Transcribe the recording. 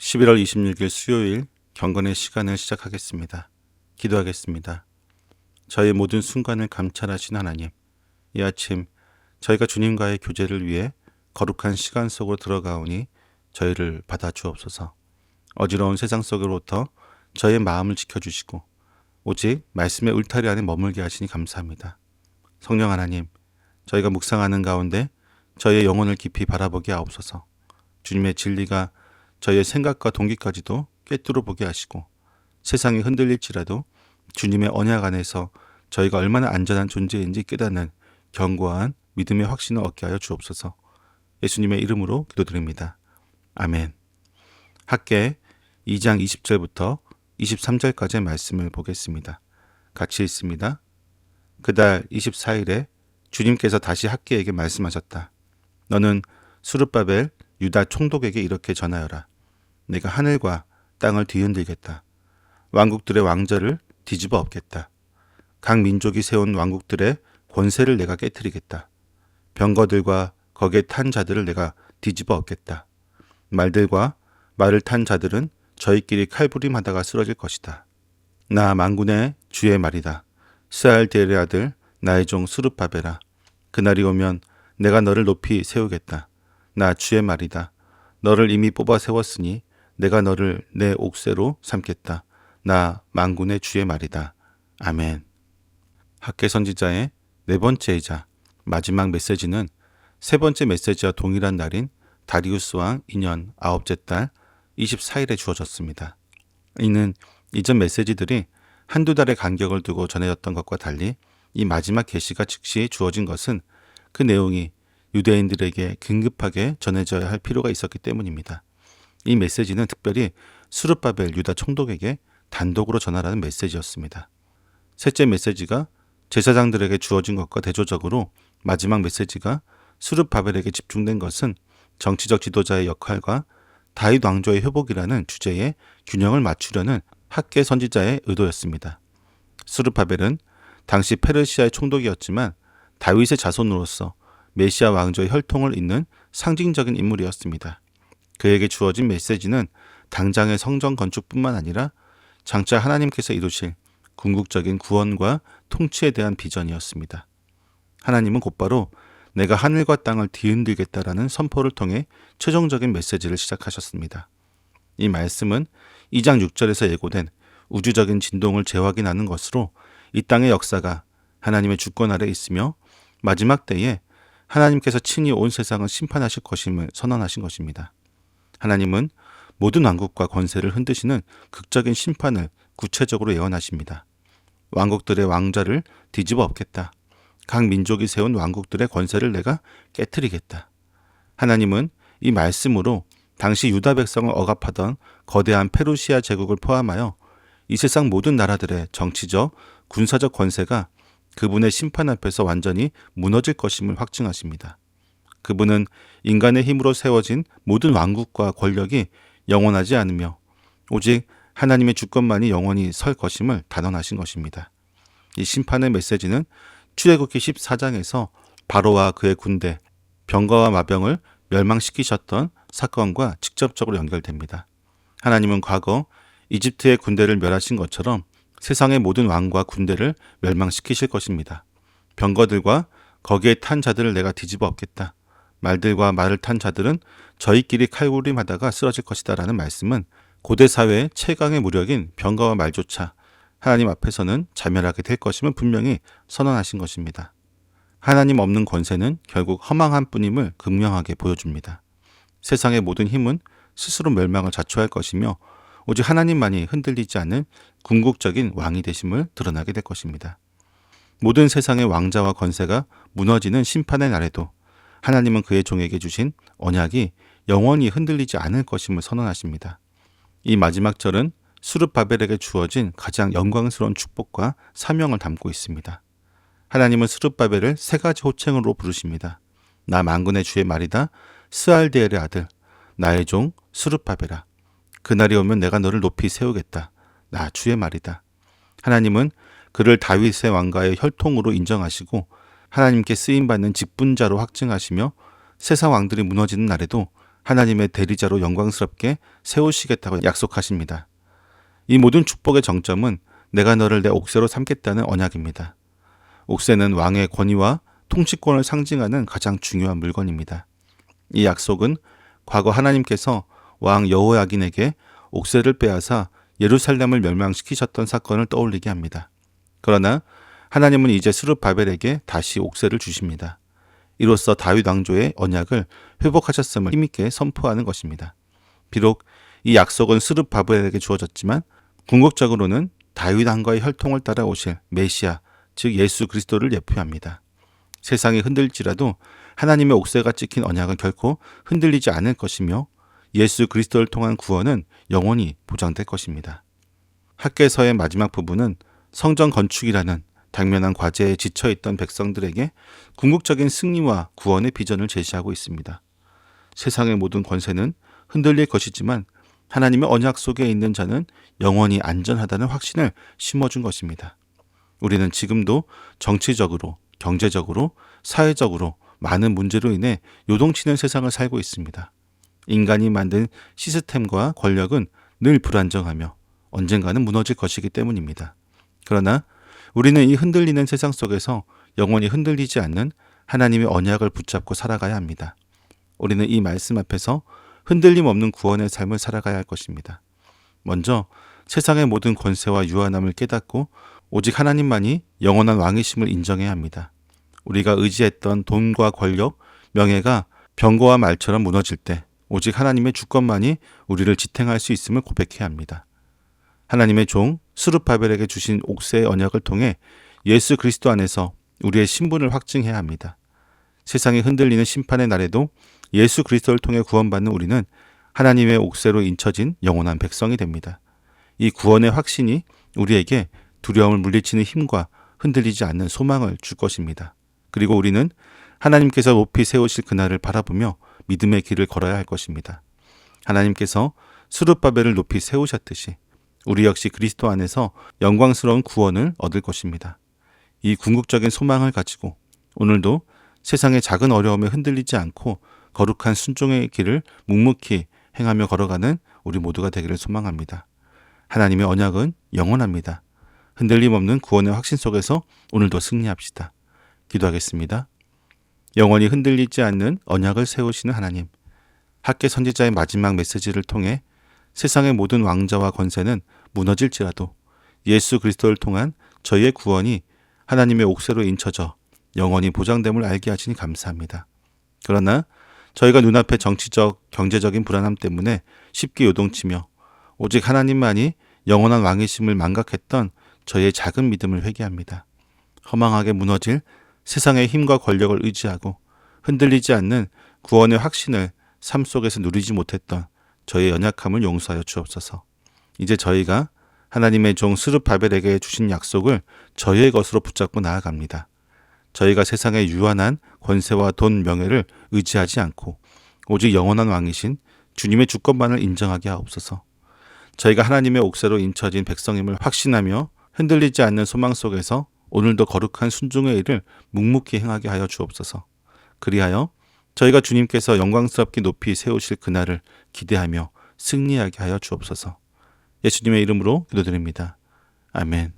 11월 26일 수요일 경건의 시간을 시작하겠습니다. 기도하겠습니다. 저의 모든 순간을 감찰하신 하나님, 이 아침 저희가 주님과의 교제를 위해 거룩한 시간 속으로 들어가오니 저희를 받아주옵소서. 어지러운 세상 속으로부터 저의 마음을 지켜주시고 오직 말씀의 울타리 안에 머물게 하시니 감사합니다. 성령 하나님, 저희가 묵상하는 가운데 저희의 영혼을 깊이 바라보게 하옵소서. 주님의 진리가 저희의 생각과 동기까지도 꿰뚫어 보게 하시고 세상이 흔들릴지라도 주님의 언약 안에서 저희가 얼마나 안전한 존재인지 깨닫는 견고한 믿음의 확신을 얻게 하여 주옵소서. 예수님의 이름으로 기도드립니다. 아멘. 학개 2장 20절부터 23절까지의 말씀을 보겠습니다. 같이 읽습니다. 그달 24일에 주님께서 다시 학개에게 말씀하셨다. 너는 스룹바벨 유다 총독에게 이렇게 전하여라. 내가 하늘과 땅을 뒤흔들겠다. 왕국들의 왕좌를 뒤집어 엎겠다. 각 민족이 세운 왕국들의 권세를 내가 깨트리겠다. 병거들과 거기에 탄 자들을 내가 뒤집어 엎겠다. 말들과 말을 탄 자들은 저희끼리 칼부림하다가 쓰러질 것이다. 나 만군의 주의 말이다. 스알디엘의 아들 나의 종 스룹바벨아. 그날이 오면 내가 너를 높이 세우겠다. 나 주의 말이다. 너를 이미 뽑아 세웠으니 내가 너를 내 옥새로 삼겠다. 나 만군의 주의 말이다. 아멘. 학개 선지자의 네 번째이자 마지막 메시지는 세 번째 메시지와 동일한 날인 다리우스 왕 2년 9째 달 24일에 주어졌습니다. 이는 이전 메시지들이 한두 달의 간격을 두고 전해졌던 것과 달리 이 마지막 계시가 즉시 주어진 것은 그 내용이 유대인들에게 긴급하게 전해져야 할 필요가 있었기 때문입니다. 이 메시지는 특별히 스룹바벨 유다 총독에게 단독으로 전하라는 메시지였습니다. 셋째 메시지가 제사장들에게 주어진 것과 대조적으로 마지막 메시지가 스룹바벨에게 집중된 것은 정치적 지도자의 역할과 다윗 왕조의 회복이라는 주제에 균형을 맞추려는 학개 선지자의 의도였습니다. 스룹바벨은 당시 페르시아의 총독이었지만 다윗의 자손으로서 메시아 왕조의 혈통을 잇는 상징적인 인물이었습니다. 그에게 주어진 메시지는 당장의 성전 건축뿐만 아니라 장차 하나님께서 이루실 궁극적인 구원과 통치에 대한 비전이었습니다. 하나님은 곧바로 내가 하늘과 땅을 뒤흔들겠다라는 선포를 통해 최종적인 메시지를 시작하셨습니다. 이 말씀은 2장 6절에서 예고된 우주적인 진동을 재확인하는 것으로 이 땅의 역사가 하나님의 주권 아래 있으며 마지막 때에 하나님께서 친히 온 세상을 심판하실 것임을 선언하신 것입니다. 하나님은 모든 왕국과 권세를 흔드시는 극적인 심판을 구체적으로 예언하십니다. 왕국들의 왕좌를 뒤집어 엎겠다. 각 민족이 세운 왕국들의 권세를 내가 깨트리겠다. 하나님은 이 말씀으로 당시 유다 백성을 억압하던 거대한 페르시아 제국을 포함하여 이 세상 모든 나라들의 정치적, 군사적 권세가 그분의 심판 앞에서 완전히 무너질 것임을 확증하십니다. 그분은 인간의 힘으로 세워진 모든 왕국과 권력이 영원하지 않으며 오직 하나님의 주권만이 영원히 설 것임을 단언하신 것입니다. 이 심판의 메시지는 출애굽기 14장에서 바로와 그의 군대, 병거와 마병을 멸망시키셨던 사건과 직접적으로 연결됩니다. 하나님은 과거 이집트의 군대를 멸하신 것처럼 세상의 모든 왕과 군대를 멸망시키실 것입니다. 병거들과 거기에 탄 자들을 내가 뒤집어 엎겠다. 말들과 말을 탄 자들은 저희끼리 칼부림하다가 쓰러질 것이다 라는 말씀은 고대 사회의 최강의 무력인 병거와 말조차 하나님 앞에서는 자멸하게 될 것임을 분명히 선언하신 것입니다. 하나님 없는 권세는 결국 허망한 뿐임을 극명하게 보여줍니다. 세상의 모든 힘은 스스로 멸망을 자초할 것이며 오직 하나님만이 흔들리지 않는 궁극적인 왕이 되심을 드러나게 될 것입니다. 모든 세상의 왕자와 권세가 무너지는 심판의 날에도 하나님은 그의 종에게 주신 언약이 영원히 흔들리지 않을 것임을 선언하십니다. 이 마지막 절은 스룹바벨에게 주어진 가장 영광스러운 축복과 사명을 담고 있습니다. 하나님은 스룹바벨을 세 가지 호칭으로 부르십니다. 나 만군의 주의 말이다. 스알디엘의 아들 나의 종 스룹바벨아. 그날이 오면 내가 너를 높이 세우겠다. 나 주의 말이다. 하나님은 그를 다윗의 왕가의 혈통으로 인정하시고 하나님께 쓰임받는 직분자로 확증하시며 세상 왕들이 무너지는 날에도 하나님의 대리자로 영광스럽게 세우시겠다고 약속하십니다. 이 모든 축복의 정점은 내가 너를 내 옥새로 삼겠다는 언약입니다. 옥새는 왕의 권위와 통치권을 상징하는 가장 중요한 물건입니다. 이 약속은 과거 하나님께서 왕 여호야긴에게 옥새를 빼앗아 예루살렘을 멸망시키셨던 사건을 떠올리게 합니다. 그러나 하나님은 이제 스룹바벨에게 다시 옥새를 주십니다. 이로써 다윗 왕조의 언약을 회복하셨음을 힘있게 선포하는 것입니다. 비록 이 약속은 스룹바벨에게 주어졌지만 궁극적으로는 다윗 왕과의 혈통을 따라 오실 메시아, 즉 예수 그리스도를 예표합니다. 세상이 흔들릴지라도 하나님의 옥새가 찍힌 언약은 결코 흔들리지 않을 것이며 예수 그리스도를 통한 구원은 영원히 보장될 것입니다. 학개서의 마지막 부분은 성전 건축이라는 당면한 과제에 지쳐있던 백성들에게 궁극적인 승리와 구원의 비전을 제시하고 있습니다. 세상의 모든 권세는 흔들릴 것이지만 하나님의 언약 속에 있는 자는 영원히 안전하다는 확신을 심어준 것입니다. 우리는 지금도 정치적으로, 경제적으로, 사회적으로 많은 문제로 인해 요동치는 세상을 살고 있습니다. 인간이 만든 시스템과 권력은 늘 불안정하며 언젠가는 무너질 것이기 때문입니다. 그러나 우리는 이 흔들리는 세상 속에서 영원히 흔들리지 않는 하나님의 언약을 붙잡고 살아가야 합니다. 우리는 이 말씀 앞에서 흔들림 없는 구원의 삶을 살아가야 할 것입니다. 먼저 세상의 모든 권세와 유한함을 깨닫고 오직 하나님만이 영원한 왕이심을 인정해야 합니다. 우리가 의지했던 돈과 권력, 명예가 병거와 말처럼 무너질 때 오직 하나님의 주권만이 우리를 지탱할 수 있음을 고백해야 합니다. 하나님의 종 스룹바벨에게 주신 옥새의 언약을 통해 예수 그리스도 안에서 우리의 신분을 확증해야 합니다. 세상이 흔들리는 심판의 날에도 예수 그리스도를 통해 구원받는 우리는 하나님의 옥새로 인쳐진 영원한 백성이 됩니다. 이 구원의 확신이 우리에게 두려움을 물리치는 힘과 흔들리지 않는 소망을 줄 것입니다. 그리고 우리는 하나님께서 높이 세우실 그날을 바라보며 믿음의 길을 걸어야 할 것입니다. 하나님께서 스룹바벨을 높이 세우셨듯이 우리 역시 그리스도 안에서 영광스러운 구원을 얻을 것입니다. 이 궁극적인 소망을 가지고 오늘도 세상의 작은 어려움에 흔들리지 않고 거룩한 순종의 길을 묵묵히 행하며 걸어가는 우리 모두가 되기를 소망합니다. 하나님의 언약은 영원합니다. 흔들림 없는 구원의 확신 속에서 오늘도 승리합시다. 기도하겠습니다. 영원히 흔들리지 않는 언약을 세우시는 하나님, 학개 선지자의 마지막 메시지를 통해 세상의 모든 왕자와 권세는 무너질지라도 예수 그리스도를 통한 저희의 구원이 하나님의 옥새로 인쳐져 영원히 보장됨을 알게 하시니 감사합니다. 그러나 저희가 눈앞의 정치적, 경제적인 불안함 때문에 쉽게 요동치며 오직 하나님만이 영원한 왕이심을 망각했던 저희의 작은 믿음을 회개합니다. 허망하게 무너질 세상의 힘과 권력을 의지하고 흔들리지 않는 구원의 확신을 삶 속에서 누리지 못했던 저희의 연약함을 용서하여 주옵소서. 이제 저희가 하나님의 종 스룹바벨에게 주신 약속을 저희의 것으로 붙잡고 나아갑니다. 저희가 세상의 유한한 권세와 돈, 명예를 의지하지 않고 오직 영원한 왕이신 주님의 주권만을 인정하게 하옵소서. 저희가 하나님의 옥새로 인쳐진 백성임을 확신하며 흔들리지 않는 소망 속에서 오늘도 거룩한 순종의 일을 묵묵히 행하게 하여 주옵소서. 그리하여 저희가 주님께서 영광스럽게 높이 세우실 그날을 기대하며 승리하게 하여 주옵소서. 예수님의 이름으로 기도드립니다. 아멘.